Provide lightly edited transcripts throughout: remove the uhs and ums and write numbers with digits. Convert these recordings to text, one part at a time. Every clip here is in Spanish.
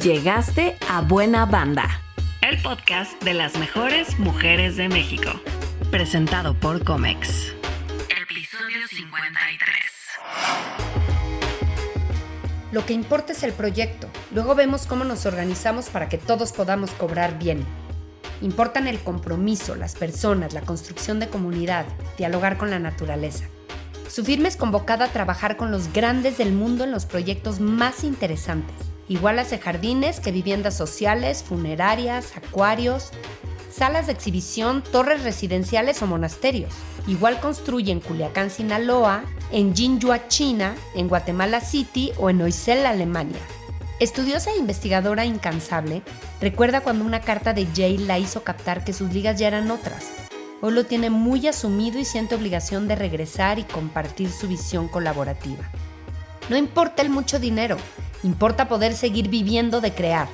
Llegaste a Buena Banda, el podcast de las mejores mujeres de México. Presentado por Comex. Episodio 53. Lo que importa es el proyecto. Luego vemos cómo nos organizamos para que todos podamos cobrar bien. Importan el compromiso, las personas, la construcción de comunidad, dialogar con la naturaleza. Su firma es convocada a trabajar con los grandes del mundo en los proyectos más interesantes. Igual hace jardines que viviendas sociales, funerarias, acuarios, salas de exhibición, torres residenciales o monasterios. Igual construye en Culiacán, Sinaloa, en Jinhua, China, en Guatemala City o en Oisel, Alemania. Estudiosa e investigadora incansable, recuerda cuando una carta de Yale la hizo captar que sus ligas ya eran otras. Hoy lo tiene muy asumido y siente obligación de regresar y compartir su visión colaborativa. No importa el mucho dinero, importa poder seguir viviendo de crear.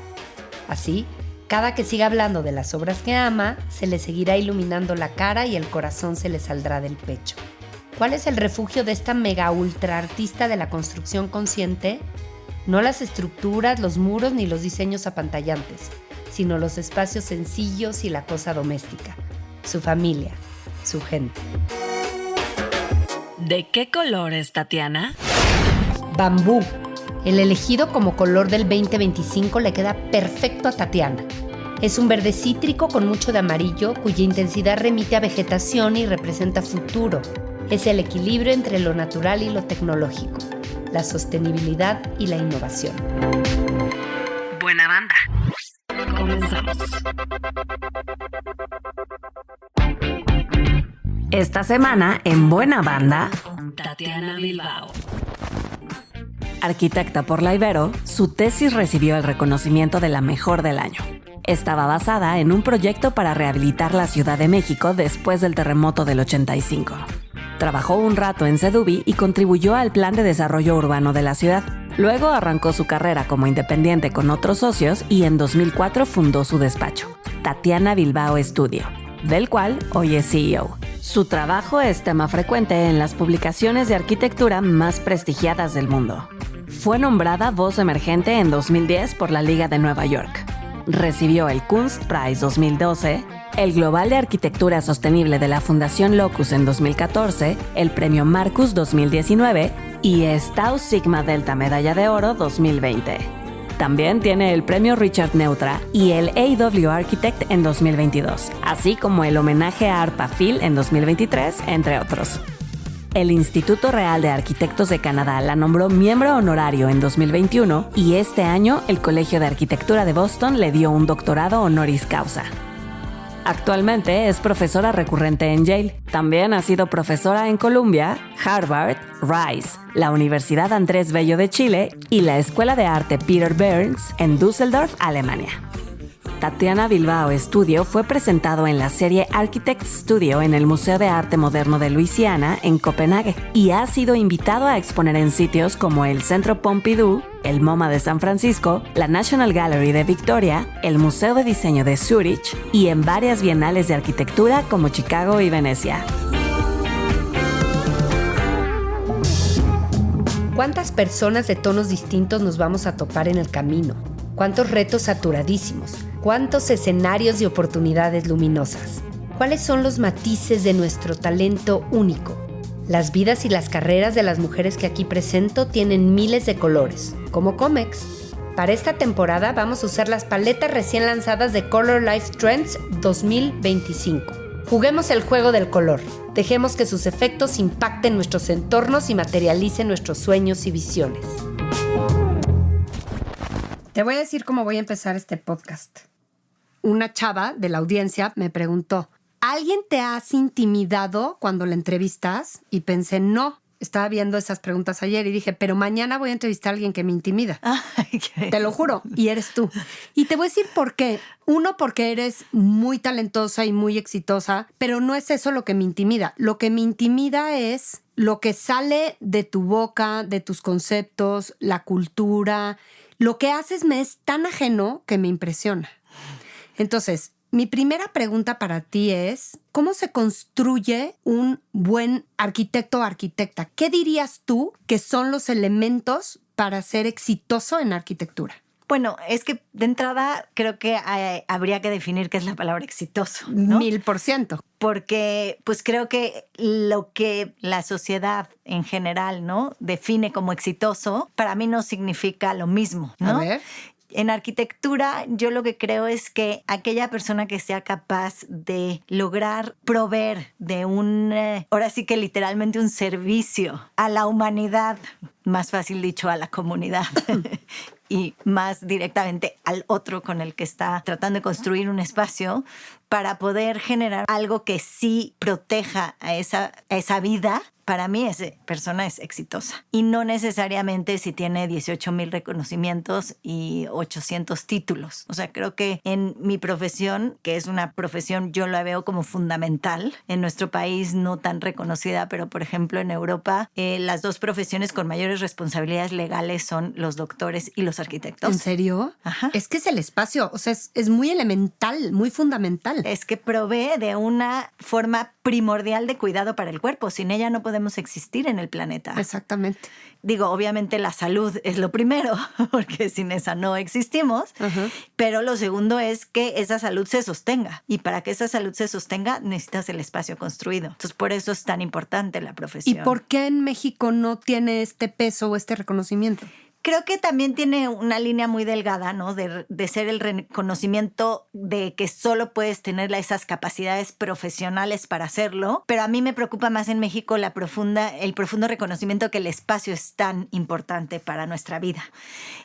Así, cada que siga hablando de las obras que ama, se le seguirá iluminando la cara y el corazón se le saldrá del pecho. ¿Cuál es el refugio de esta mega ultra artista de la construcción consciente? No las estructuras, los muros ni los diseños apantallantes, sino los espacios sencillos y la cosa doméstica. Su familia, su gente. ¿De qué color es Tatiana? Bambú. El elegido como color del 2025 le queda perfecto a Tatiana. Es un verde cítrico con mucho de amarillo, cuya intensidad remite a vegetación y representa futuro. Es el equilibrio entre lo natural y lo tecnológico, la sostenibilidad y la innovación. Buena Banda. Comenzamos. Esta semana en Buena Banda, Tatiana Bilbao. Arquitecta por la Ibero, su tesis recibió el reconocimiento de la mejor del año. Estaba basada en un proyecto para rehabilitar la Ciudad de México después del terremoto del 85. Trabajó un rato en Sedubi y contribuyó al plan de desarrollo urbano de la ciudad. Luego arrancó su carrera como independiente con otros socios y en 2004 fundó su despacho, Tatiana Bilbao Studio, del cual hoy es CEO. Su trabajo es tema frecuente en las publicaciones de arquitectura más prestigiadas del mundo. Fue nombrada Voz Emergente en 2010 por la Liga de Nueva York. Recibió el Kunstpreis 2012, el Global de Arquitectura Sostenible de la Fundación Locus en 2014, el Premio Marcus 2019 y Tau Sigma Delta Medalla de Oro 2020. También tiene el Premio Richard Neutra y el AW Architect en 2022, así como el homenaje a Arpa Phil en 2023, entre otros. El Instituto Real de Arquitectos de Canadá la nombró miembro honorario en 2021 y este año el Colegio de Arquitectura de Boston le dio un doctorado honoris causa. Actualmente es profesora recurrente en Yale. También ha sido profesora en Columbia, Harvard, Rice, la Universidad Andrés Bello de Chile y la Escuela de Arte Peter Behrens en Düsseldorf, Alemania. Tatiana Bilbao Studio fue presentado en la serie Architect Studio en el Museo de Arte Moderno de Luisiana, en Copenhague, y ha sido invitado a exponer en sitios como el Centro Pompidou, el MoMA de San Francisco, la National Gallery de Victoria, el Museo de Diseño de Zúrich y en varias bienales de arquitectura como Chicago y Venecia. ¿Cuántas personas de tonos distintos nos vamos a topar en el camino? ¿Cuántos retos saturadísimos? ¿Cuántos escenarios y oportunidades luminosas? ¿Cuáles son los matices de nuestro talento único? Las vidas y las carreras de las mujeres que aquí presento tienen miles de colores, como Comex. Para esta temporada vamos a usar las paletas recién lanzadas de Color Life Trends 2025. Juguemos el juego del color. Dejemos que sus efectos impacten nuestros entornos y materialicen nuestros sueños y visiones. Te voy a decir cómo voy a empezar este podcast. Una chava de la audiencia me preguntó, ¿alguien te has intimidado cuando la entrevistas? Y pensé, no. Estaba viendo esas preguntas ayer y dije, pero mañana voy a entrevistar a alguien que me intimida. Te lo juro, y eres tú. Y te voy a decir por qué. Uno, porque eres muy talentosa y muy exitosa, pero no es eso lo que me intimida. Lo que me intimida es lo que sale de tu boca, de tus conceptos, la cultura. Lo que haces me es tan ajeno que me impresiona. Entonces, mi primera pregunta para ti es, ¿cómo se construye un buen arquitecto o arquitecta? ¿Qué dirías tú que son los elementos para ser exitoso en arquitectura? Bueno, es que de entrada creo que habría que definir qué es la palabra exitoso, ¿no? 1000%. Porque pues creo que lo que la sociedad en general, ¿no?, define como exitoso, para mí no significa lo mismo, ¿no? A ver. En arquitectura, yo lo que creo es que aquella persona que sea capaz de lograr proveer de ahora sí que literalmente un servicio a la humanidad, más fácil dicho, a la comunidad, y más directamente al otro con el que está tratando de construir un espacio para poder generar algo que sí proteja a esa vida. Para mí esa persona es exitosa. Y no necesariamente si tiene 18,000 reconocimientos y 800 títulos. O sea, creo que en mi profesión, que es una profesión, yo la veo como fundamental. En nuestro país no tan reconocida, pero por ejemplo en Europa, las dos profesiones con mayores responsabilidades legales son los doctores y los arquitectos. ¿En serio? Ajá. Es que es el espacio, o sea, es muy elemental, muy fundamental. Es que provee de una forma primordial de cuidado para el cuerpo. Sin ella no podemos existir en el planeta. Exactamente. Digo, obviamente la salud es lo primero, porque sin esa no existimos, pero lo segundo es que esa salud se sostenga. Y para que esa salud se sostenga, necesitas el espacio construido. Entonces, por eso es tan importante la profesión. ¿Y por qué en México no tiene este peso o este reconocimiento? Creo que también tiene una línea muy delgada, ¿no? De ser el reconocimiento de que solo puedes tener esas capacidades profesionales para hacerlo. Pero a mí me preocupa más en México el profundo reconocimiento que el espacio es tan importante para nuestra vida.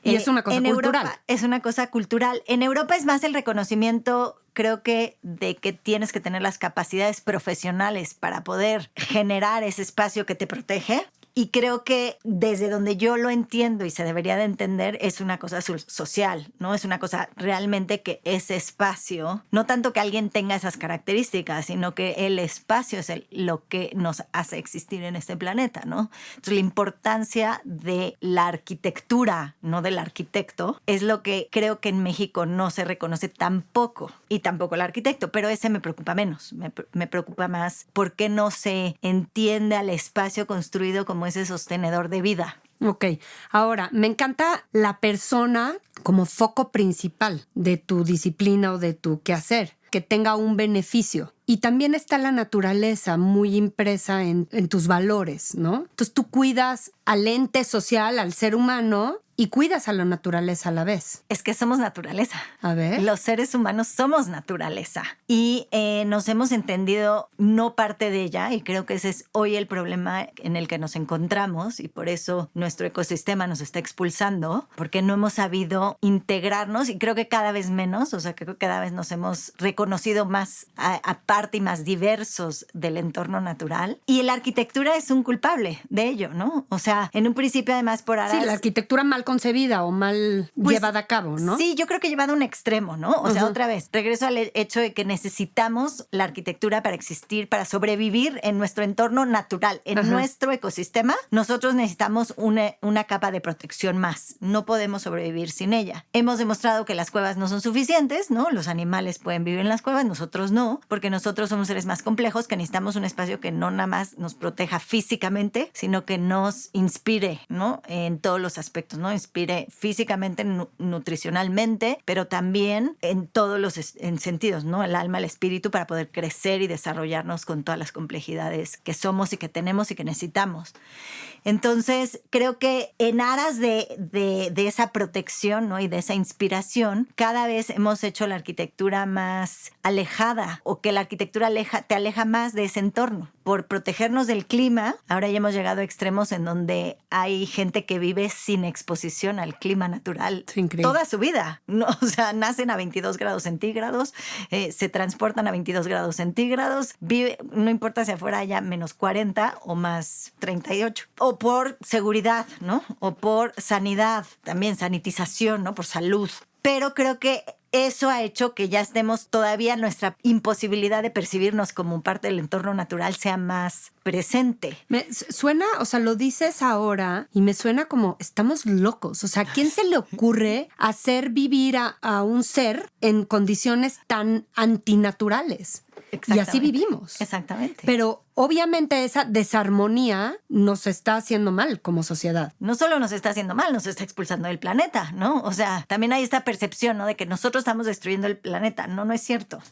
Y es una cosa cultural. Europa es una cosa cultural. En Europa es más el reconocimiento, creo que, de que tienes que tener las capacidades profesionales para poder generar ese espacio que te protege. Y creo que desde donde yo lo entiendo y se debería de entender, es una cosa social, ¿no? Es una cosa realmente que ese espacio, no tanto que alguien tenga esas características, sino que el espacio es lo que nos hace existir en este planeta, ¿no? Entonces, la importancia de la arquitectura, no del arquitecto, es lo que creo que en México no se reconoce tampoco, y tampoco el arquitecto, pero ese me preocupa menos. Me preocupa más por qué no se entiende al espacio construido como ese sostenedor de vida. Ok, ahora, me encanta la persona como foco principal de tu disciplina o de tu quehacer, que tenga un beneficio. Y también está la naturaleza muy impresa en tus valores, ¿no? Entonces tú cuidas al ente social, al ser humano, y cuidas a la naturaleza a la vez. Es que somos naturaleza. A ver. Los seres humanos somos naturaleza. Y nos hemos entendido no parte de ella, y creo que ese es hoy el problema en el que nos encontramos, y por eso nuestro ecosistema nos está expulsando, porque no hemos sabido integrarnos, y creo que cada vez menos, o sea, creo que cada vez nos hemos reconocido más aparte y más diversos del entorno natural. Y la arquitectura es un culpable de ello, ¿no? O sea, en un principio además por ahora... Sí, la arquitectura mal concebida o mal llevada a cabo, ¿no? Sí, yo creo que llevado a un extremo, ¿no? O sea, otra vez, regreso al hecho de que necesitamos la arquitectura para existir, para sobrevivir en nuestro entorno natural, en nuestro ecosistema. Nosotros necesitamos una capa de protección más. No podemos sobrevivir sin ella. Hemos demostrado que las cuevas no son suficientes, ¿no? Los animales pueden vivir en las cuevas, nosotros no, porque nosotros somos seres más complejos que necesitamos un espacio que no nada más nos proteja físicamente, sino que nos inspire, ¿no? En todos los aspectos, ¿no? Inspire físicamente, nutricionalmente, pero también en todos los sentidos, ¿no? El alma, el espíritu, para poder crecer y desarrollarnos con todas las complejidades que somos y que tenemos y que necesitamos. Entonces, creo que en aras de esa protección, ¿no? Y de esa inspiración, cada vez hemos hecho la arquitectura más alejada, o que la arquitectura te aleja más de ese entorno. Por protegernos del clima, ahora ya hemos llegado a extremos en donde hay gente que vive sin exposición al clima natural toda su vida, ¿no? O sea, nacen a 22 grados centígrados, se transportan a 22 grados centígrados, no importa si afuera haya menos 40 o más 38. O por seguridad, ¿no? O por sanidad, también sanitización, ¿no? Por salud. Pero creo que eso ha hecho que ya estemos todavía, nuestra imposibilidad de percibirnos como parte del entorno natural sea más presente. Me suena, o sea, lo dices ahora y me suena como estamos locos. O sea, ¿a quién se le ocurre hacer vivir a un ser en condiciones tan antinaturales? Y así vivimos. Exactamente. Pero obviamente esa desarmonía nos está haciendo mal como sociedad. No solo nos está haciendo mal, nos está expulsando del planeta, ¿no? O sea, también hay esta percepción, ¿no? De que nosotros estamos destruyendo el planeta. No es cierto.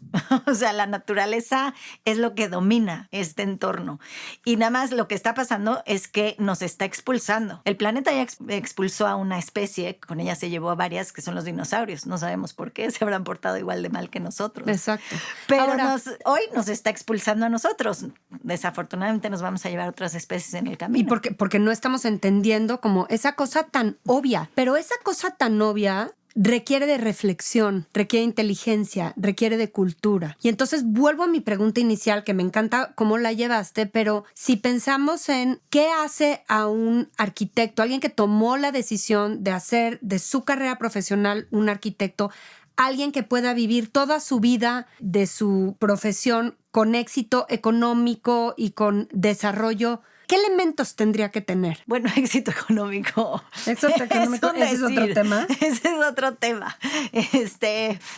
O sea, la naturaleza es lo que domina este entorno. Y nada más lo que está pasando es que nos está expulsando. El planeta ya expulsó a una especie, con ella se llevó a varias, que son los dinosaurios. No sabemos por qué, se habrán portado igual de mal que nosotros. Exacto. Pero Ahora, hoy nos está expulsando a nosotros. Desafortunadamente nos vamos a llevar otras especies en el camino. y porque no estamos entendiendo como esa cosa tan obvia. Pero esa cosa tan obvia requiere de reflexión, requiere de inteligencia, requiere de cultura. Y entonces vuelvo a mi pregunta inicial, que me encanta cómo la llevaste, pero si pensamos en qué hace a un arquitecto, alguien que tomó la decisión de hacer de su carrera profesional un arquitecto, alguien que pueda vivir toda su vida de su profesión con éxito económico y con desarrollo, ¿qué elementos tendría que tener? Bueno, éxito económico. Éxito económico, ese es otro tema. Ese es otro tema.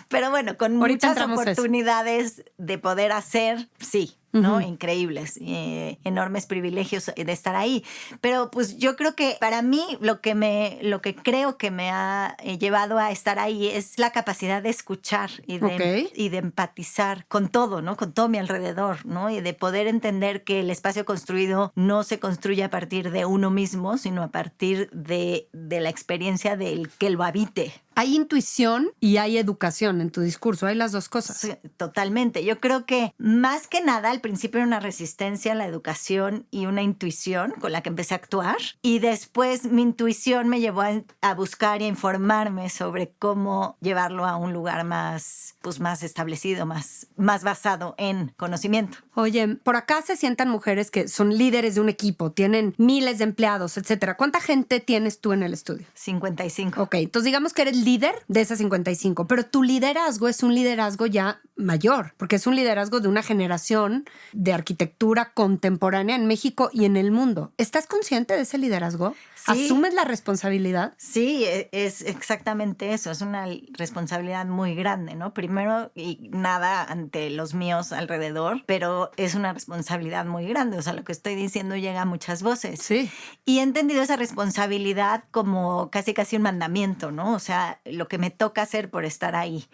Pero bueno, con Ahorita muchas oportunidades de poder hacer, sí, ¿no? Increíbles, enormes privilegios de estar ahí. Pero pues yo creo que para mí lo que creo que me ha llevado a estar ahí es la capacidad de escuchar y de empatizar con todo, ¿no? Con todo mi alrededor, ¿no? Y de poder entender que el espacio construido no se construye a partir de uno mismo, sino a partir de la experiencia del que lo habite. Hay intuición y hay educación en tu discurso, hay las dos cosas. Sí, totalmente. Yo creo que más que nada al principio era una resistencia a la educación y una intuición con la que empecé a actuar. Y después mi intuición me llevó a buscar y a informarme sobre cómo llevarlo a un lugar más establecido, más basado en conocimiento. Oye, por acá se sientan mujeres que son líderes de un equipo, tienen miles de empleados, etcétera. ¿Cuánta gente tienes tú en el estudio? 55. Ok, entonces digamos que eres líder de esas 55, pero tu liderazgo es un liderazgo ya mayor, porque es un liderazgo de una generación de arquitectura contemporánea en México y en el mundo. ¿Estás consciente de ese liderazgo? Sí. ¿Asumes la responsabilidad? Sí, es exactamente eso. Es una responsabilidad muy grande, ¿no? Primero y nada ante los míos alrededor, pero es una responsabilidad muy grande. O sea, lo que estoy diciendo llega a muchas voces. Sí. Y he entendido esa responsabilidad como casi un mandamiento, ¿no? O sea, lo que me toca hacer por estar ahí.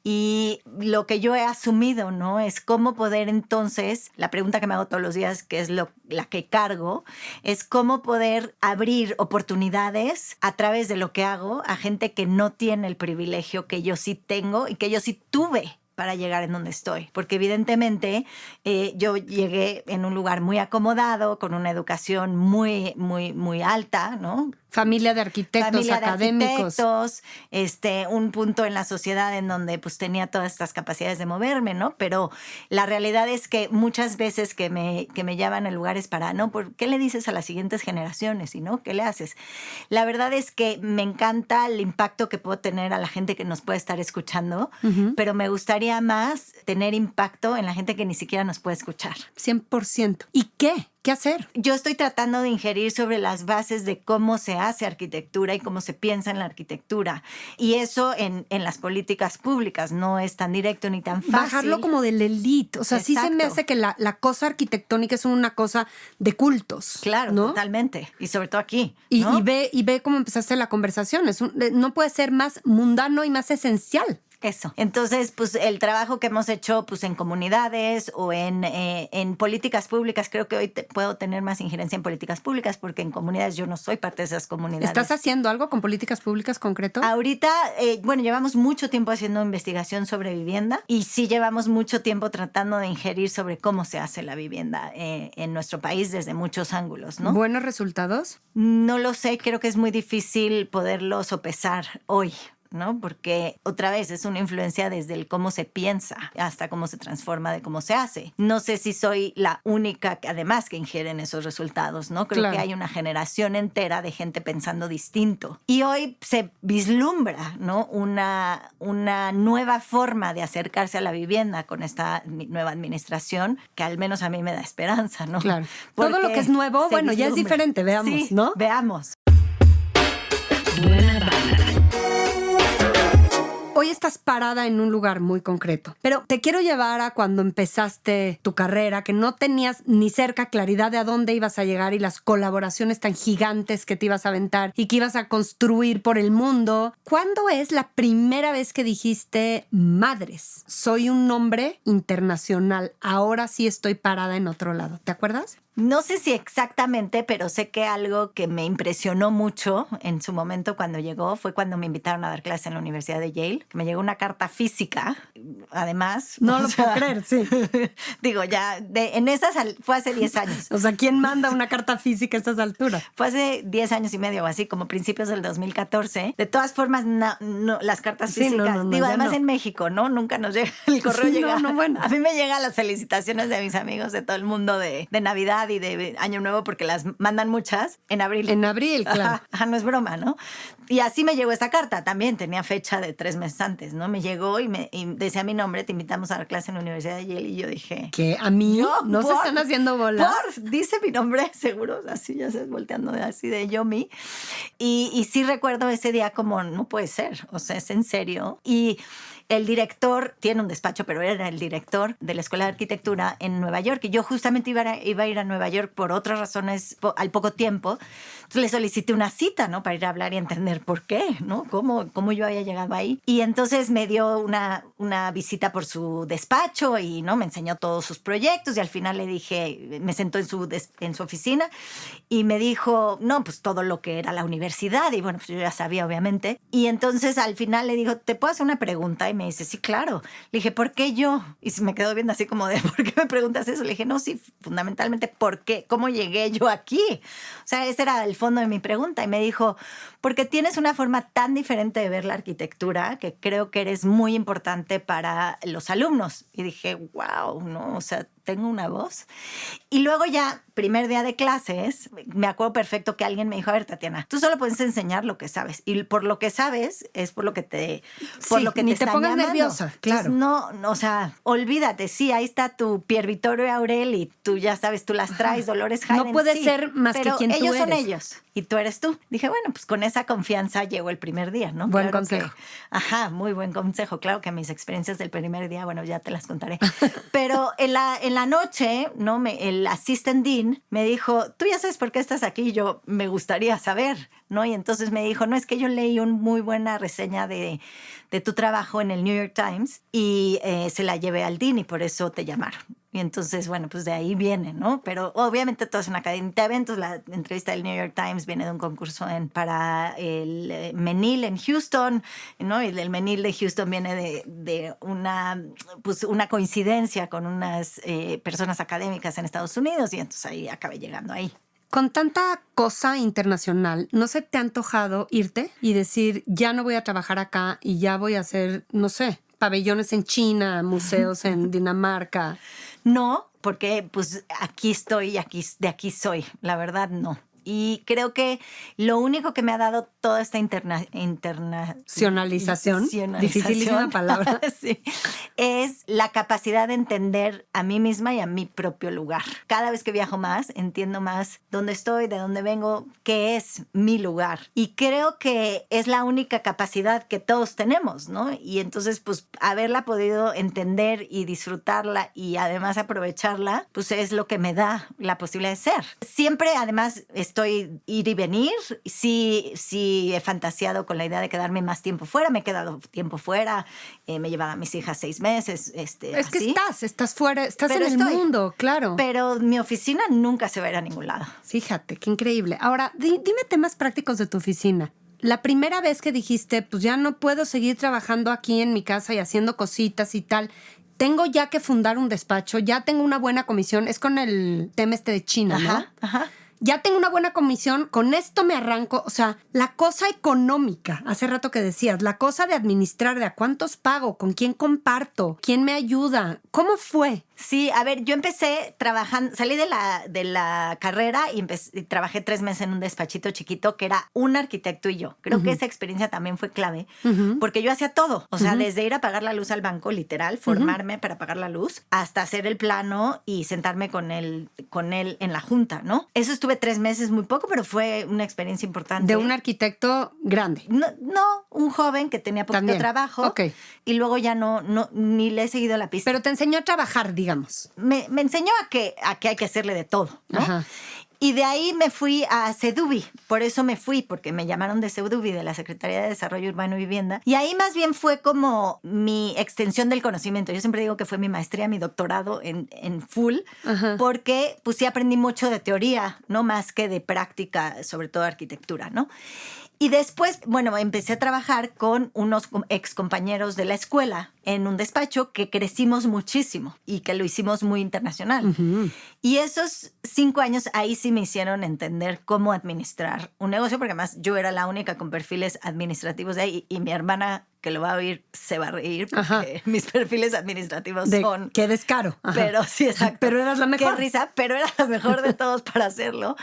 Y lo que yo he asumido, ¿no? Es cómo poder entonces, la pregunta que me hago todos los días, que es la que cargo, es cómo poder abrir oportunidades a través de lo que hago a gente que no tiene el privilegio que yo sí tengo y que yo sí tuve para llegar en donde estoy. Porque evidentemente yo llegué en un lugar muy acomodado, con una educación muy, muy, muy alta, ¿no? Familia de arquitectos, académicos. Un punto en la sociedad en donde pues tenía todas estas capacidades de moverme, ¿no? Pero la realidad es que muchas veces que me llevan a lugares para, ¿no? ¿Por qué le dices a las siguientes generaciones? ¿Y no? ¿Qué le haces? La verdad es que me encanta el impacto que puedo tener a la gente que nos puede estar escuchando, pero me gustaría más tener impacto en la gente que ni siquiera nos puede escuchar. 100%. ¿Y qué? ¿Qué hacer? Yo estoy tratando de ingerir sobre las bases de cómo se hace arquitectura y cómo se piensa en la arquitectura. Y eso en las políticas públicas no es tan directo ni tan fácil. Bajarlo como del elite. O sea, Exacto. Sí se me hace que la cosa arquitectónica es una cosa de cultos. Claro, ¿no? Totalmente. Y sobre todo aquí, ¿no? Y ve cómo empezaste la conversación. No puede ser más mundano y más esencial. Eso. Entonces, pues el trabajo que hemos hecho pues en comunidades o en políticas públicas, creo que hoy puedo tener más injerencia en políticas públicas porque en comunidades yo no soy parte de esas comunidades. ¿Estás haciendo algo con políticas públicas concreto? Ahorita, llevamos mucho tiempo haciendo investigación sobre vivienda y sí llevamos mucho tiempo tratando de ingerir sobre cómo se hace la vivienda en nuestro país desde muchos ángulos, ¿no? ¿Buenos resultados? No lo sé, creo que es muy difícil poderlo sopesar hoy, ¿no? Porque otra vez es una influencia desde el cómo se piensa hasta cómo se transforma de cómo se hace. No sé si soy la única además que ingieren esos resultados, ¿no? Creo que hay una generación entera de gente pensando distinto. Y hoy se vislumbra, ¿no? Una nueva forma de acercarse a la vivienda con esta nueva administración que al menos a mí me da esperanza, ¿no? Claro. Todo lo que es nuevo, bueno, ya es diferente, veamos, sí, ¿no? Veamos. Buena banda. hoy estás parada en un lugar muy concreto. Pero te quiero llevar a cuando empezaste tu carrera, que no tenías ni cerca claridad de a dónde ibas a llegar y las colaboraciones tan gigantes que te ibas a aventar y que ibas a construir por el mundo. ¿Cuándo es la primera vez que dijiste, madres, soy un nombre internacional, ahora sí estoy parada en otro lado? ¿Te acuerdas? No sé si exactamente, pero sé que algo que me impresionó mucho en su momento cuando llegó fue cuando me invitaron a dar clase en la Universidad de Yale, que me llegó una carta física, además. No lo puedo creer, sí. Digo, ya, en esas fue hace 10 años. O sea, ¿quién manda una carta física a estas alturas? Fue hace 10 años y medio o así, como principios del 2014. De todas formas, no, las cartas físicas, digo, además en México, ¿no? Nunca nos llega, el correo llega. Bueno. A mí me llegan las felicitaciones de mis amigos de todo el mundo de Navidad y de Año Nuevo, porque las mandan muchas en abril. En abril, claro. Ajá, no es broma, ¿no? Y así me llegó esta carta también, tenía fecha de 3 meses antes, ¿no? Me llegó y decía mi nombre, te invitamos a dar clase en la Universidad de Yale, y yo dije... ¿Qué? ¿A mí? ¿No se están haciendo bolas? Dice mi nombre, seguro, así ya se volteando así de yo, mí. Y sí recuerdo ese día como, no puede ser, o sea, es en serio. Y el director tiene un despacho, pero era el director de la Escuela de Arquitectura en Nueva York. Y yo justamente iba a ir a Nueva York por otras razones al poco tiempo. Entonces le solicité una cita, ¿no? Para ir a hablar y entender por qué, ¿no? Cómo yo había llegado ahí. Y entonces me dio una visita por su despacho y, ¿no? Me enseñó todos sus proyectos y al final le dije, me sentó en su oficina y me dijo, no, pues todo lo que era la universidad. Y bueno, pues yo ya sabía, obviamente. Y entonces al final le dijo, ¿te puedo hacer una pregunta? Y me dice, sí, claro. Le dije, ¿por qué yo? Y se me quedó viendo así como de, ¿por qué me preguntas eso? Le dije, no, sí, fundamentalmente, ¿por qué? ¿Cómo llegué yo aquí? O sea, ese era el fondo de mi pregunta. Y me dijo, porque tienes una forma tan diferente de ver la arquitectura que creo que eres muy importante para los alumnos. Y dije, wow, ¿no? O sea, tengo una voz. Y luego ya, primer día de clases, me acuerdo perfecto que alguien me dijo, a ver, Tatiana, tú solo puedes enseñar lo que sabes. Y por lo que sabes es por lo que te ni te pongas nerviosa, claro. Entonces, no, o sea, olvídate, sí, ahí está tu Pier Vittorio Aurel y tú ya sabes, tú las traes, Dolores Haydn. No puede ser más que quien tú eres. Ellos son ellos y tú eres tú. Dije, bueno, pues con esa confianza llegó el primer día, ¿no? Buen consejo. Muy buen consejo. Claro que mis experiencias del primer día, bueno, ya te las contaré. Pero en la noche, ¿no? El assistant dean me dijo, ¿tú ya sabes por qué estás aquí? Y yo, me gustaría saber, ¿no? Y entonces me dijo, no, es que yo leí una muy buena reseña de tu trabajo en el New York Times y se la llevé al dean y por eso te llamaron. Y entonces, bueno, pues de ahí viene, ¿no? Pero obviamente todo es una cadena de eventos. La entrevista del New York Times viene de un concurso para el Menil en Houston, ¿no? Y el Menil de Houston viene de una coincidencia con unas personas académicas en Estados Unidos y entonces ahí acabé llegando ahí. Con tanta cosa internacional, ¿no se te ha antojado irte y decir, ya no voy a trabajar acá y ya voy a hacer, no sé, pabellones en China, museos en Dinamarca? No, porque pues aquí estoy, de aquí soy. La verdad, no. Y creo que lo único que me ha dado toda esta internacionalización, dificilísima palabra, sí, es la capacidad de entender a mí misma y a mi propio lugar. Cada vez que viajo más, entiendo más dónde estoy, de dónde vengo, qué es mi lugar. Y creo que es la única capacidad que todos tenemos, ¿no? Y entonces, pues, haberla podido entender y disfrutarla y además aprovecharla, pues es lo que me da la posibilidad de ser. Siempre, además, estoy ir y venir. Sí he fantaseado con la idea de quedarme más tiempo fuera. Me he quedado tiempo fuera. Me llevaba a mis hijas 6 meses. Es que estás fuera, estás en el mundo, claro. Pero mi oficina nunca se va a ir a ningún lado. Fíjate, qué increíble. Ahora, dime temas prácticos de tu oficina. La primera vez que dijiste, pues ya no puedo seguir trabajando aquí en mi casa y haciendo cositas y tal, tengo ya que fundar un despacho, ya tengo una buena comisión, es con el tema de China, ¿no? Ajá. Ya tengo una buena comisión, con esto me arranco. O sea, la cosa económica, hace rato que decías, la cosa de administrar, de a cuántos pago, con quién comparto, quién me ayuda. ¿Cómo fue? Sí, a ver, yo empecé trabajando, salí de la carrera y trabajé 3 meses en un despachito chiquito que era un arquitecto y yo. Creo que esa experiencia también fue clave porque yo hacía todo. O sea, desde ir a pagar la luz al banco, literal, formarme para pagar la luz, hasta hacer el plano y sentarme con él en la junta, ¿no? Eso estuve 3 meses, muy poco, pero fue una experiencia importante. De un arquitecto grande. No, un joven que tenía poquito trabajo. Ok. Y luego ya no, ni le he seguido la pista. Pero te enseñó a trabajar, digamos. Me enseñó a que hay que hacerle de todo, ¿no? Ajá. Y de ahí me fui a Sedubi. Por eso me fui, porque me llamaron de Sedubi, de la Secretaría de Desarrollo Urbano y Vivienda. Y ahí más bien fue como mi extensión del conocimiento. Yo siempre digo que fue mi maestría, mi doctorado en full, porque pues sí aprendí mucho de teoría, no más que de práctica, sobre todo arquitectura, ¿no? Y después, bueno, empecé a trabajar con unos ex compañeros de la escuela en un despacho que crecimos muchísimo y que lo hicimos muy internacional. Y esos 5 años ahí sí me hicieron entender cómo administrar un negocio, porque además yo era la única con perfiles administrativos de ahí y mi hermana, que lo va a oír, se va a reír porque mis perfiles administrativos son... ¡Qué descaro! Pero sí, exacto. Pero eras la mejor. Qué risa, pero era la mejor de todos para hacerlo.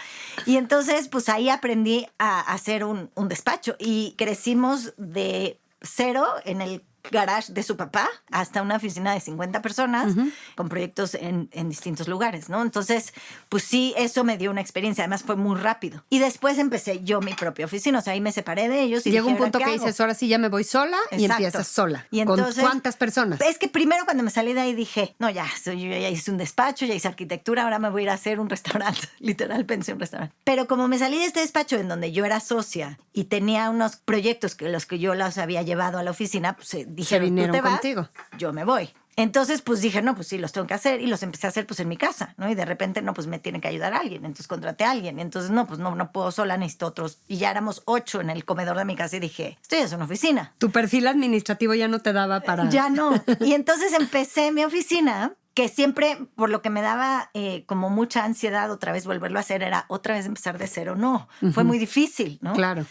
Y entonces, pues ahí aprendí a hacer un despacho y crecimos de 0 en el garage de su papá hasta una oficina de 50 personas con proyectos en distintos lugares, ¿no? Entonces, pues sí, eso me dio una experiencia. Además, fue muy rápido. Y después empecé yo mi propia oficina. O sea, ahí me separé de ellos. Y llegó dije, un punto ¿qué que hago? dices, ahora sí ya me voy sola. Exacto. Y empiezas sola. Y entonces, ¿con cuántas personas? Es que primero cuando me salí de ahí dije, no, yo ya hice un despacho, ya hice arquitectura, ahora me voy a ir a hacer un restaurante. Literal, pensé un restaurante. Pero como me salí de este despacho en donde yo era socia y tenía unos proyectos los que yo los había llevado a la oficina, pues dije, Se vinieron tú te vas, contigo. yo me voy. Entonces, pues dije, no, pues sí, los tengo que hacer. Y los empecé a hacer pues en mi casa, ¿no? Y de repente, no, pues me tiene que ayudar alguien. Entonces contraté a alguien. Entonces, no, pues no puedo sola, necesito otros. Y ya éramos 8 en el comedor de mi casa y dije, esto ya es una oficina. Tu perfil administrativo ya no te daba para... Ya no. Y entonces empecé mi oficina, que siempre, por lo que me daba como mucha ansiedad otra vez volverlo a hacer, era otra vez empezar de cero. No, fue muy difícil, ¿no? Claro.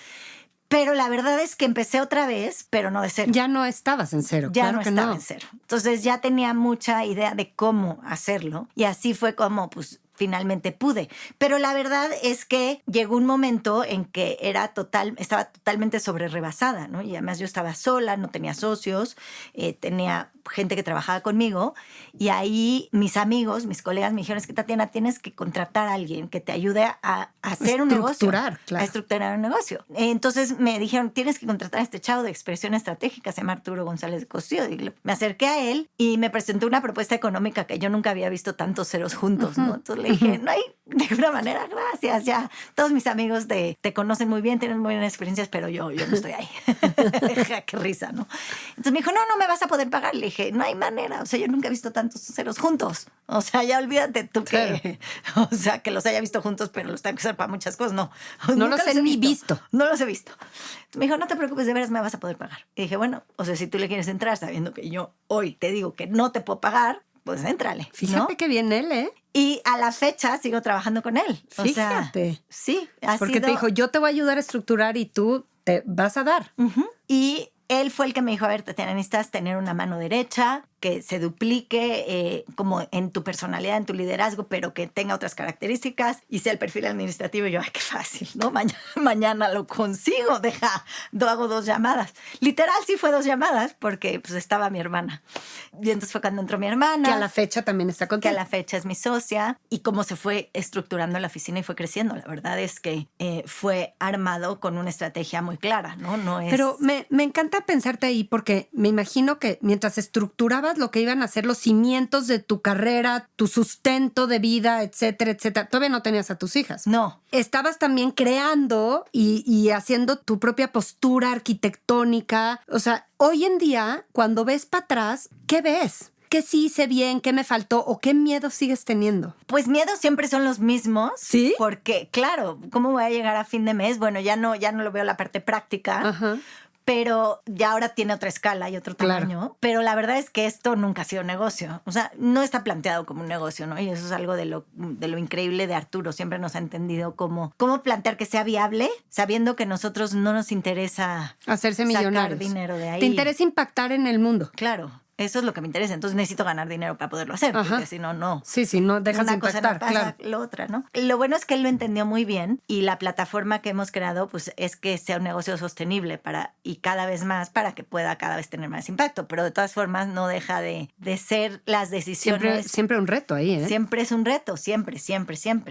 Pero la verdad es que empecé otra vez, pero no de cero. Ya no estabas en cero. Ya claro no que estaba en cero. Entonces ya tenía mucha idea de cómo hacerlo. Y así fue como, pues, finalmente pude. Pero la verdad es que llegó un momento en que estaba totalmente sobrerebasada, ¿no? Y además yo estaba sola, no tenía socios, tenía gente que trabajaba conmigo. Y ahí mis amigos, mis colegas me dijeron, es que Tatiana, tienes que contratar a alguien que te ayude a hacer un negocio. Claro. A estructurar un negocio. Entonces me dijeron, tienes que contratar a este chavo de expresión estratégica, se llama Arturo González de Cosío. Y me acerqué a él y me presentó una propuesta económica que yo nunca había visto tantos ceros juntos, ¿no? Entonces le dije, no hay de alguna manera, gracias, ya. Todos mis amigos te conocen muy bien, tienen muy buenas experiencias, pero yo no estoy ahí. Qué risa, ¿no? Entonces me dijo, no me vas a poder pagar. Le dije, no hay manera, o sea, yo nunca he visto tantos ceros juntos. O sea, ya olvídate tú que, o sea, que los haya visto juntos, pero los tengo que usar para muchas cosas, no. No los he ni visto. No los he visto. Me dijo, no te preocupes, de veras me vas a poder pagar. Y dije, bueno, o sea, si tú le quieres entrar sabiendo que yo hoy te digo que no te puedo pagar, pues éntrale. Fíjate ¿no? que bien él, ¿eh? Y a la fecha sigo trabajando con él. O Fíjate. sea, sí, ha Porque sido... te dijo, yo te voy a ayudar a estructurar y tú te vas a dar. Y él fue el que me dijo, a ver, Tatiana, necesitas tener una mano derecha, que se duplique como en tu personalidad, en tu liderazgo, pero que tenga otras características y sea el perfil administrativo. Y yo, ay, qué fácil, ¿no? Mañana lo consigo, hago 2 llamadas. Literal, sí fue 2 llamadas porque pues estaba mi hermana. Y entonces fue cuando entró mi hermana. Que a la fecha también está contigo. Que a la fecha es mi socia. Y cómo se fue estructurando la oficina y fue creciendo. La verdad es que fue armado con una estrategia muy clara, ¿no? No es... Pero me encanta pensarte ahí porque me imagino que mientras estructurabas lo que iban a ser los cimientos de tu carrera, tu sustento de vida, etcétera, etcétera, todavía no tenías a tus hijas. No. Estabas también creando y haciendo tu propia postura arquitectónica. O sea, hoy en día, cuando ves para atrás, ¿qué ves? ¿Qué sí hice bien? ¿Qué me faltó? ¿O qué miedo sigues teniendo? Pues miedos siempre son los mismos. ¿Sí? Porque, claro, ¿cómo voy a llegar a fin de mes? Bueno, ya no lo veo la parte práctica. Ajá. Pero ya ahora tiene otra escala y otro tamaño. Claro. Pero la verdad es que esto nunca ha sido negocio. O sea, no está planteado como un negocio, ¿no? Y eso es algo de lo increíble de Arturo. Siempre nos ha entendido cómo plantear que sea viable, sabiendo que nosotros no nos interesa hacerse sacar millonarios. dinero de ahí. Te interesa impactar en el mundo. Claro. Eso es lo que me interesa. Entonces necesito ganar dinero para poderlo hacer, porque si no, no. Sí, no dejas de Una cosa impactar, no pasa, claro. lo otra, ¿no? Lo bueno es que él lo entendió muy bien y la plataforma que hemos creado pues es que sea un negocio sostenible y cada vez más para que pueda cada vez tener más impacto. Pero de todas formas no deja de ser las decisiones. Siempre un reto ahí, ¿eh? Siempre es un reto, siempre,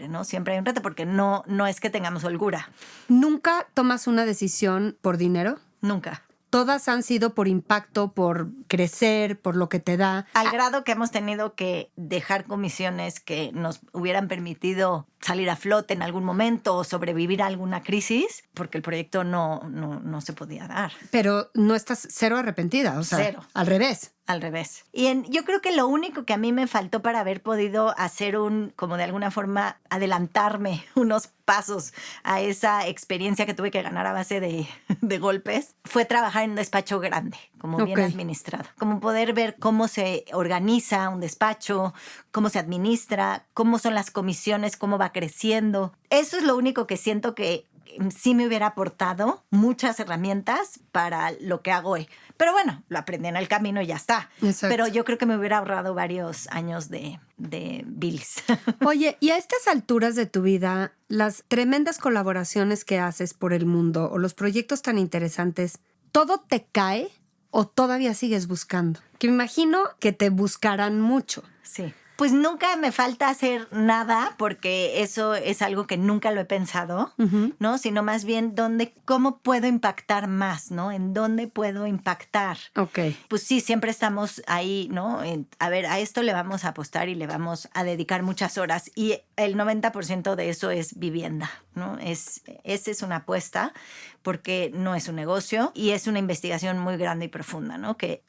¿no? Siempre hay un reto porque no es que tengamos holgura. ¿Nunca tomas una decisión por dinero? Nunca. Todas han sido por impacto, por crecer, por lo que te da. Al grado que hemos tenido que dejar comisiones que nos hubieran permitido salir a flote en algún momento o sobrevivir a alguna crisis, porque el proyecto no se podía dar. Pero no estás cero arrepentida, o sea, Cero. Al revés. Al revés. Yo creo que lo único que a mí me faltó para haber podido hacer como de alguna forma, adelantarme unos pasos a esa experiencia que tuve que ganar a base de golpes, fue trabajar en un despacho grande, como bien administrado. Como poder ver cómo se organiza un despacho, cómo se administra, cómo son las comisiones, cómo va creciendo. Eso es lo único que siento que sí me hubiera aportado muchas herramientas para lo que hago hoy. Pero bueno, lo aprendí en el camino y ya está. Exacto. Pero yo creo que me hubiera ahorrado varios años de bilis. Oye, y a estas alturas de tu vida, las tremendas colaboraciones que haces por el mundo o los proyectos tan interesantes, ¿todo te cae o todavía sigues buscando? Que me imagino que te buscarán mucho. Sí. Pues nunca me falta hacer nada porque eso es algo que nunca lo he pensado, ¿no? Sino más bien cómo puedo impactar más, ¿no? En dónde puedo impactar. Ok. Pues sí, siempre estamos ahí, ¿no? A ver, a esto le vamos a apostar y le vamos a dedicar muchas horas. Y el 90% de eso es vivienda, ¿no? Esa es una apuesta porque no es un negocio y es una investigación muy grande y profunda, ¿no? Que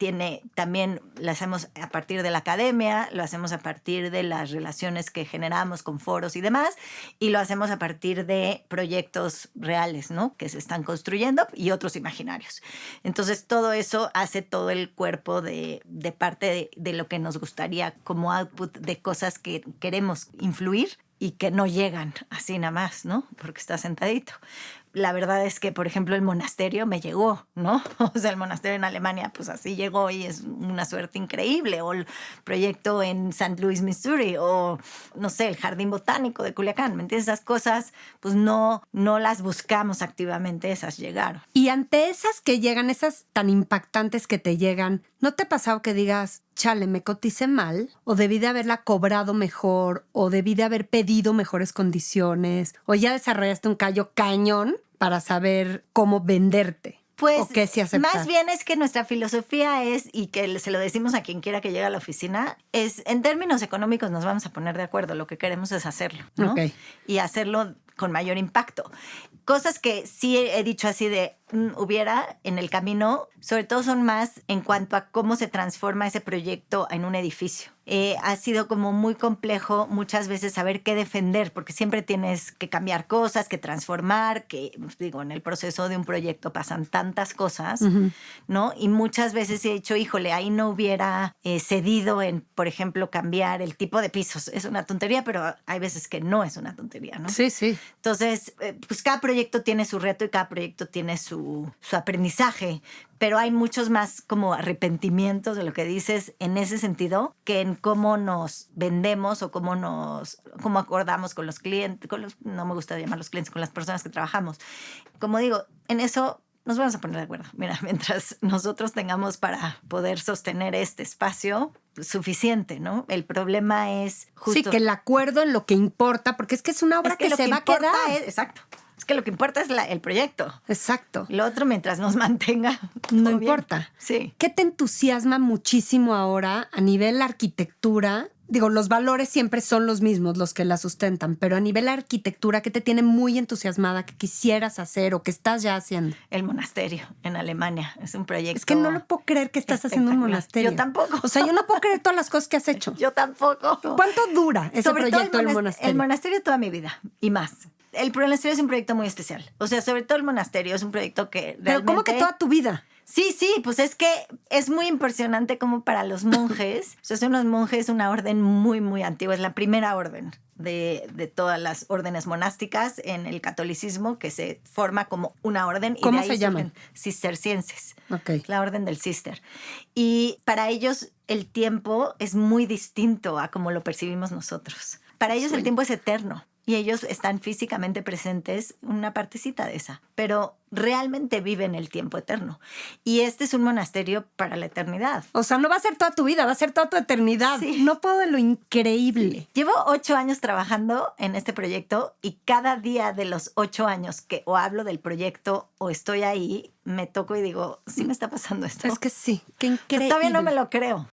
también la hacemos a partir de la academia, lo hacemos a partir de las relaciones que generamos con foros y demás, y lo hacemos a partir de proyectos reales, ¿no? Que se están construyendo y otros imaginarios. Entonces, todo eso hace todo el cuerpo de parte de lo que nos gustaría como output de cosas que queremos influir y que no llegan así nada más, ¿no? Porque está sentadito. La verdad es que, por ejemplo, el monasterio me llegó, ¿no? O sea, el monasterio en Alemania, pues así llegó y es una suerte increíble. O el proyecto en St. Louis, Missouri, o, no sé, el Jardín Botánico de Culiacán. ¿Me entiendes? Esas cosas, pues no las buscamos activamente, esas llegaron. Y ante esas que llegan, esas tan impactantes que te llegan, ¿no te ha pasado que digas, chale, me coticé mal? ¿O debí de haberla cobrado mejor? ¿O debí de haber pedido mejores condiciones? ¿O ya desarrollaste un callo cañón para saber cómo venderte? Pues ¿O qué sí aceptar? Más bien es que nuestra filosofía es, y que se lo decimos a quien quiera que llegue a la oficina, es en términos económicos nos vamos a poner de acuerdo. Lo que queremos es hacerlo, ¿no? Ok. Y hacerlo con mayor impacto. Cosas que sí he dicho así de hubiera en el camino, sobre todo son más en cuanto a cómo se transforma ese proyecto en un edificio. Ha sido como muy complejo muchas veces saber qué defender, porque siempre tienes que cambiar cosas, que transformar, que, digo, en el proceso de un proyecto pasan tantas cosas, ¿no? Y muchas veces he dicho, híjole, ahí no hubiera cedido en, por ejemplo, cambiar el tipo de pisos. Es una tontería, pero hay veces que no es una tontería, ¿no? Sí, sí. Entonces, pues cada proyecto tiene su reto y cada proyecto tiene su aprendizaje, pero hay muchos más como arrepentimientos de lo que dices en ese sentido que en cómo nos vendemos o cómo acordamos con los clientes, no me gusta llamarlos clientes, con las personas que trabajamos. Como digo, en eso nos vamos a poner de acuerdo. Mira, mientras nosotros tengamos para poder sostener este espacio, suficiente, ¿no? El problema es justo... Sí, que el acuerdo en lo que importa, porque es que es una obra que se va a quedar. Exacto. Es que lo que importa es el proyecto. Exacto. Lo otro, mientras nos mantenga, no bien. importa. Sí. ¿Qué te entusiasma muchísimo ahora a nivel arquitectura? Digo, los valores siempre son los mismos, los que la sustentan, pero a nivel arquitectura, ¿qué te tiene muy entusiasmada que quisieras hacer o que estás ya haciendo? El monasterio en Alemania. Es un proyecto. Es que no lo puedo creer que estás haciendo un monasterio. Yo tampoco. O sea, yo no puedo creer todas las cosas que has hecho. Yo tampoco. ¿Cuánto dura ese proyecto del monasterio? El monasterio toda mi vida y más. El monasterio es un proyecto muy especial. O sea, sobre todo el monasterio es un proyecto que realmente... ¿Pero cómo que toda tu vida? Sí, pues es que es muy impresionante como para los monjes. O sea, son los monjes una orden muy, muy antigua. Es la primera orden de todas las órdenes monásticas en el catolicismo que se forma como una orden. Y ¿Cómo de ahí se llaman? Cistercienses. Ok. La orden del cister. Y para ellos el tiempo es muy distinto a como lo percibimos nosotros. Para ellos el tiempo es eterno. Y ellos están físicamente presentes una partecita de esa, pero realmente viven el tiempo eterno. Y este es un monasterio para la eternidad. O sea, no va a ser toda tu vida, va a ser toda tu eternidad. Sí. No puedo de lo increíble. Llevo 8 años trabajando en este proyecto y cada día de los 8 años que o hablo del proyecto o estoy ahí, me toco y digo, sí me está pasando esto. Es que sí, qué increíble. Todavía no me lo creo.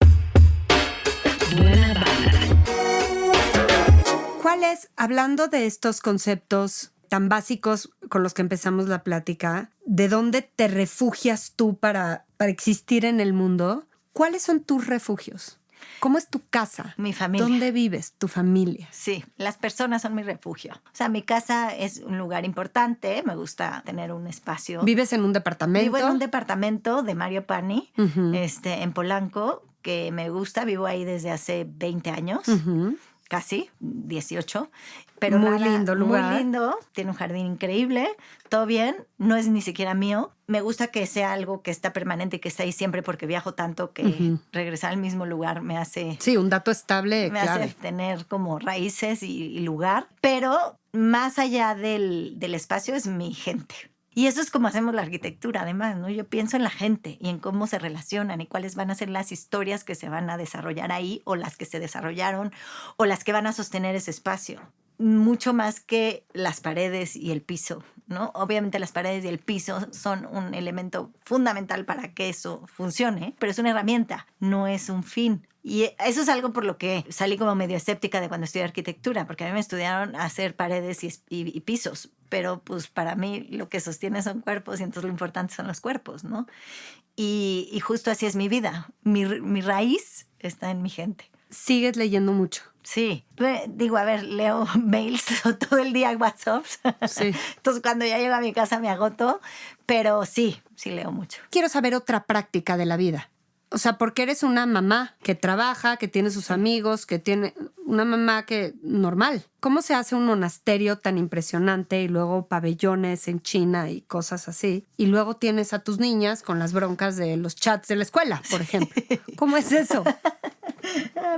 ¿Cuál es, hablando de estos conceptos tan básicos con los que empezamos la plática, de dónde te refugias tú para existir en el mundo? ¿Cuáles son tus refugios? ¿Cómo es tu casa? Mi familia. ¿Dónde vives? Tu familia. Sí, las personas son mi refugio. O sea, mi casa es un lugar importante, me gusta tener un espacio. ¿Vives en un departamento? Vivo en un departamento de Mario Pani, Uh-huh. en Polanco, que me gusta. Vivo ahí desde hace 20 años. Uh-huh. Casi, 18. Pero Muy lindo lugar. Muy lindo, tiene un jardín increíble, todo bien, no es ni siquiera mío. Me gusta que sea algo que está permanente y que está ahí siempre porque viajo tanto que Uh-huh. regresar al mismo lugar me hace... Sí, un dato estable, Me claro. hace tener como raíces y lugar. Pero más allá del espacio es mi gente. Y eso es como hacemos la arquitectura, además, ¿no? Yo pienso en la gente y en cómo se relacionan y cuáles van a ser las historias que se van a desarrollar ahí o las que se desarrollaron o las que van a sostener ese espacio. Mucho más que las paredes y el piso, ¿no? Obviamente las paredes y el piso son un elemento fundamental para que eso funcione, pero es una herramienta, no es un fin. Y eso es algo por lo que salí como medio escéptica de cuando estudié arquitectura, porque a mí me estudiaron a hacer paredes y pisos, pero pues para mí lo que sostiene son cuerpos y entonces lo importante son los cuerpos, ¿no? Y justo así es mi vida. Mi raíz está en mi gente. ¿Sigues leyendo mucho? Sí. Digo, a ver, leo mails todo el día, WhatsApp. Sí. Entonces cuando ya llego a mi casa me agoto, pero sí leo mucho. Quiero saber otra práctica de la vida. O sea, porque eres una mamá que trabaja, que tiene sus amigos, que tiene una mamá que normal. ¿Cómo se hace un monasterio tan impresionante y luego pabellones en China y cosas así? Y luego tienes a tus niñas con las broncas de los chats de la escuela, por ejemplo. ¿Cómo es eso?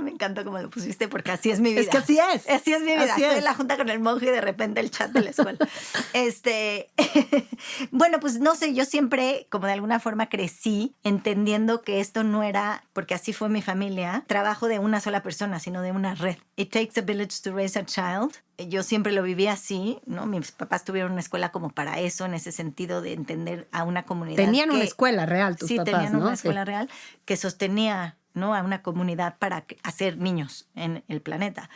Me encanta cómo lo pusiste porque así es mi vida. Es que así es. Así es mi vida. Así Estoy es. en la junta con el monje y de repente el chat de la escuela. Bueno, pues no sé, yo siempre como de alguna forma crecí entendiendo que esto no era, porque así fue mi familia, trabajo de una sola persona, sino de una red. It takes a village to raise a child. Yo siempre lo viví así, ¿no? Mis papás tuvieron una escuela como para eso, en ese sentido de entender a una comunidad. Tenían una escuela real tus papás, tenían ¿no? una escuela Sí. real que sostenía, ¿no?, a una comunidad para hacer niños en el planeta.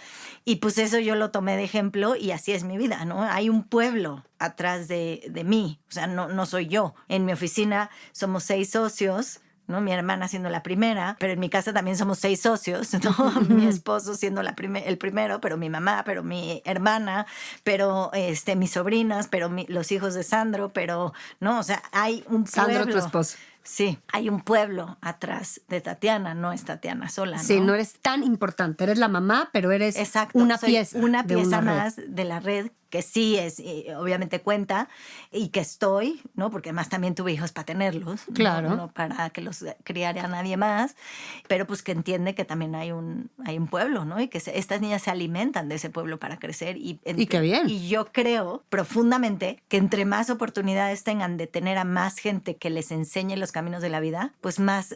Y pues eso yo lo tomé de ejemplo y así es mi vida, ¿no? Hay un pueblo atrás de mí, o sea, no soy yo. En mi oficina somos 6 socios, ¿no? Mi hermana siendo la primera, pero en mi casa también somos 6 socios, ¿no? Mi esposo siendo el primero, pero mi mamá, pero mi hermana, pero mis sobrinas, pero los hijos de Sandro, pero, ¿no? O sea, hay un pueblo. Sandro, tu esposo. Sí, hay un pueblo atrás de Tatiana, no es Tatiana sola, ¿no? Sí, no eres tan importante. Eres la mamá, pero eres Exacto, una soy pieza. una de pieza red. más de la red que sí es, obviamente cuenta, y que estoy, ¿no? Porque además también tuve hijos para tenerlos, ¿no? Claro. No para que los criara nadie más, pero pues que entiende que también hay un pueblo, ¿no? Y que estas niñas se alimentan de ese pueblo para crecer. Y qué bien. Y yo creo profundamente que entre más oportunidades tengan de tener a más gente que les enseñe los caminos de la vida, pues más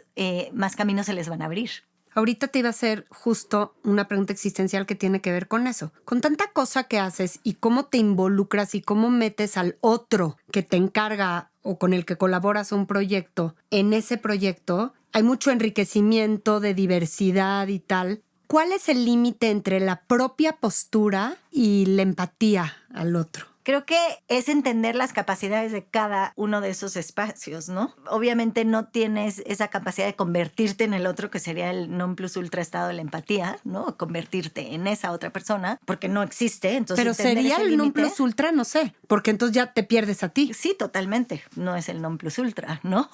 caminos se les van a abrir. Ahorita te iba a hacer justo una pregunta existencial que tiene que ver con eso. Con tanta cosa que haces y cómo te involucras y cómo metes al otro que te encarga o con el que colaboras un proyecto, en ese proyecto hay mucho enriquecimiento de diversidad y tal. ¿Cuál es el límite entre la propia postura y la empatía al otro? Creo que es entender las capacidades de cada uno de esos espacios, ¿no? Obviamente no tienes esa capacidad de convertirte en el otro, que sería el non plus ultra estado de la empatía, ¿no? Convertirte en esa otra persona, porque no existe. Entonces, pero sería el non plus ultra, no sé, porque entonces ya te pierdes a ti. Sí, totalmente. No es el non plus ultra, ¿no?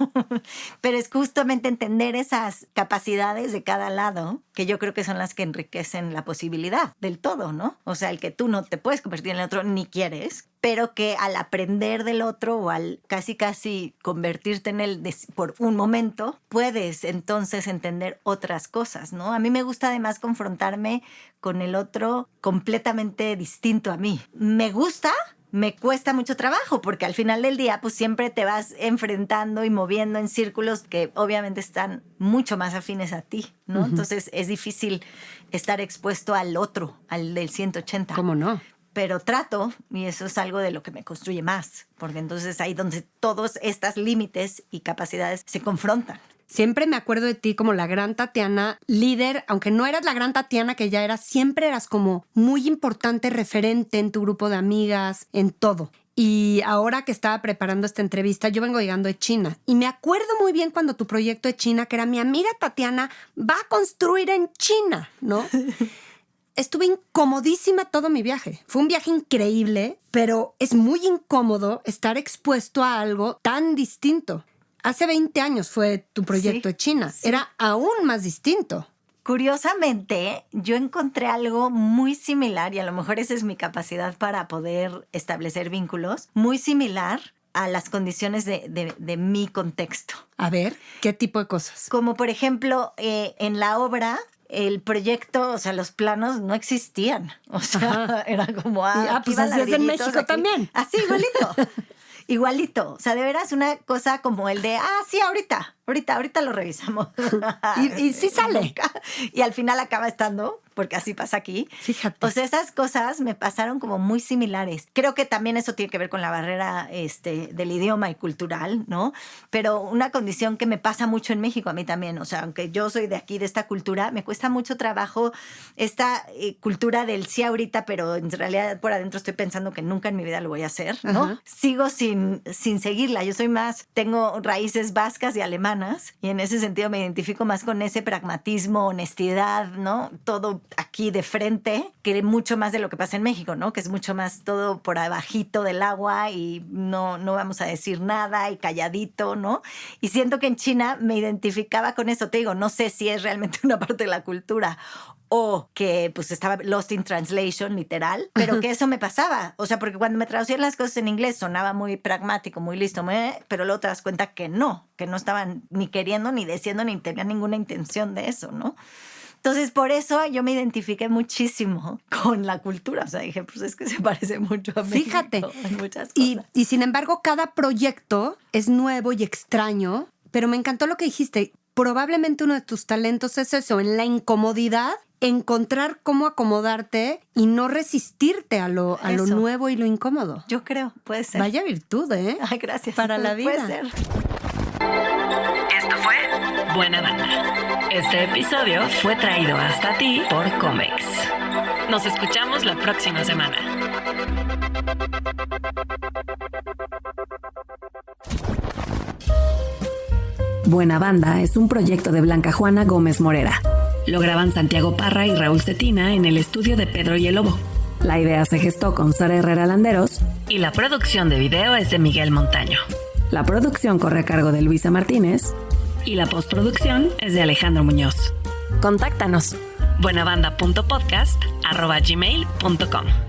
Pero es justamente entender esas capacidades de cada lado, que yo creo que son las que enriquecen la posibilidad del todo, ¿no? O sea, el que tú no te puedes convertir en el otro ni quieres, pero que al aprender del otro o al casi convertirte en él por un momento, puedes entonces entender otras cosas, ¿no? A mí me gusta además confrontarme con el otro completamente distinto a mí. Me gusta, me cuesta mucho trabajo, porque al final del día pues siempre te vas enfrentando y moviendo en círculos que obviamente están mucho más afines a ti, ¿no? Entonces es difícil estar expuesto al otro, al del 180. ¿Cómo no? Pero trato, y eso es algo de lo que me construye más, porque entonces ahí donde todos estos límites y capacidades se confrontan. Siempre me acuerdo de ti como la gran Tatiana, líder, aunque no eras la gran Tatiana que ya eras, siempre eras como muy importante, referente en tu grupo de amigas, en todo. Y ahora que estaba preparando esta entrevista, yo vengo llegando de China. Y me acuerdo muy bien cuando tu proyecto de China, que era mi amiga Tatiana, va a construir en China, ¿no? Estuve incomodísima todo mi viaje. Fue un viaje increíble, pero es muy incómodo estar expuesto a algo tan distinto. Hace 20 años fue tu proyecto de China. Sí. Era aún más distinto. Curiosamente, yo encontré algo muy similar, y a lo mejor esa es mi capacidad para poder establecer vínculos, muy similar a las condiciones de mi contexto. A ver, ¿qué tipo de cosas? Como por ejemplo, en la obra, el proyecto, o sea, los planos no existían. O sea, era como... pues así es en México aquí. También. Así, igualito. Igualito. O sea, de veras una cosa como el de, sí, ahorita lo revisamos. y sí sale. Y al final acaba estando, porque así pasa aquí. Fíjate. O sea, esas cosas me pasaron como muy similares. Creo que también eso tiene que ver con la barrera del idioma y cultural, ¿no? Pero una condición que me pasa mucho en México a mí también. O sea, aunque yo soy de aquí, de esta cultura, me cuesta mucho trabajo esta cultura del sí ahorita, pero en realidad por adentro estoy pensando que nunca en mi vida lo voy a hacer, ¿no? Uh-huh. Sigo sin seguirla. Yo soy más, tengo raíces vascas y alemanas, y en ese sentido me identifico más con ese pragmatismo, honestidad, ¿no? Todo aquí de frente, que mucho más de lo que pasa en México, ¿no? Que es mucho más todo por abajito del agua y no vamos a decir nada y calladito, ¿no? Y siento que en China me identificaba con eso. Te digo, no sé si es realmente una parte de la cultura o que pues estaba lost in translation, literal, pero que eso me pasaba. O sea, porque cuando me traducían las cosas en inglés sonaba muy pragmático, muy listo, pero luego te das cuenta que no estaban ni queriendo, ni diciendo, ni tenían ninguna intención de eso, ¿no? Entonces, por eso yo me identifiqué muchísimo con la cultura. O sea, dije, pues es que se parece mucho a México. Fíjate. En muchas cosas. Y sin embargo, cada proyecto es nuevo y extraño, pero me encantó lo que dijiste. Probablemente uno de tus talentos es eso, en la incomodidad, encontrar cómo acomodarte y no resistirte a lo nuevo y lo incómodo. Yo creo, puede ser. Vaya virtud, ¿eh? Ay, gracias. Para la vida. Puede ser. Esto fue Buena Banda. Este episodio fue traído hasta ti por Comex. Nos escuchamos la próxima semana. Buena Banda es un proyecto de Blanca Juana Gómez Morera. Lo graban Santiago Parra y Raúl Cetina en el estudio de Pedro y el Lobo. La idea se gestó con Sara Herrera Landeros y la producción de video es de Miguel Montaño. La producción corre a cargo de Luisa Martínez y la postproducción es de Alejandro Muñoz. Contáctanos buenabanda.podcast@gmail.com.